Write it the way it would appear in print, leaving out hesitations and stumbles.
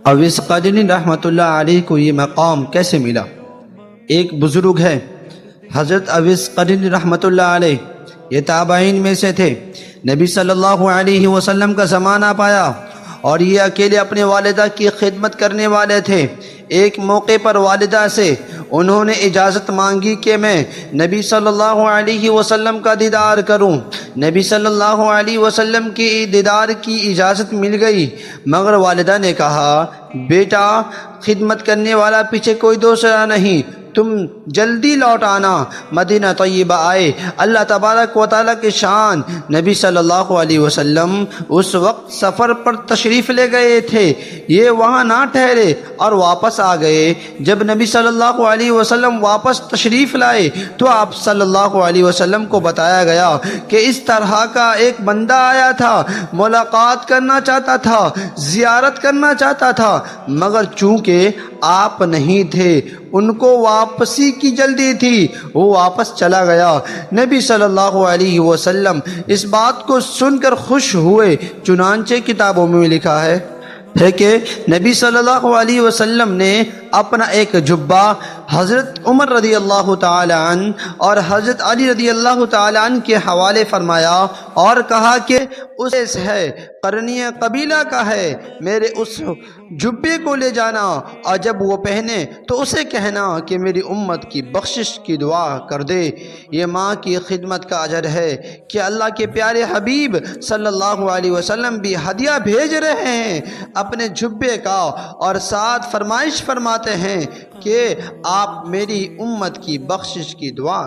اویس قادری رحمۃ اللہ علیہ کو یہ مقام کیسے ملا؟ ایک بزرگ ہے حضرت اویس قادری رحمۃ اللہ علیہ، یہ تابعین میں سے تھے۔ نبی صلی اللہ علیہ وسلم کا زمانہ پایا اور یہ اکیلے اپنے والدہ کی خدمت کرنے والے تھے۔ ایک موقع پر والدہ سے انہوں نے اجازت مانگی کہ میں نبی صلی اللہ علیہ وسلم کا دیدار کروں۔ نبی صلی اللہ علیہ وسلم کی دیدار کی اجازت مل گئی، مگر والدہ نے کہا، بیٹا خدمت کرنے والا پیچھے کوئی دوسرا نہیں، تم جلدی لوٹ آنا۔ مدینہ طیبہ آئے۔ اللہ تبارک و تعالیٰ کی شان، نبی صلی اللہ علیہ وسلم اس وقت سفر پر تشریف لے گئے تھے، یہ وہاں نہ ٹھہرے اور واپس آ گئے۔ جب نبی صلی اللہ علیہ وسلم واپس تشریف لائے تو آپ صلی اللہ علیہ وسلم کو بتایا گیا کہ اس طرح کا ایک بندہ آیا تھا، ملاقات کرنا چاہتا تھا، زیارت کرنا چاہتا تھا، مگر چونکہ آپ نہیں تھے، ان کو واپسی کی جلدی تھی، وہ واپس چلا گیا۔ نبی صلی اللہ علیہ وسلم اس بات کو سن کر خوش ہوئے، چنانچہ کتابوں میں لکھا ہے کہ نبی صلی اللہ علیہ وسلم نے اپنا ایک جبہ حضرت عمر رضی اللہ تعالی عنہ اور حضرت علی رضی اللہ تعالی عنہ کے حوالے فرمایا اور کہا کہ اس ہے، قرنی قبیلہ کا ہے، میرے اس جبے کو لے جانا اور جب وہ پہنے تو اسے کہنا کہ میری امت کی بخشش کی دعا کر دے۔ یہ ماں کی خدمت کا اجر ہے کہ اللہ کے پیارے حبیب صلی اللہ علیہ وسلم بھی ہدیہ بھیج رہے ہیں اپنے جبے کا، اور ساتھ فرمائش فرماتے ہیں کہ آپ میری امت کی بخشش کی دعا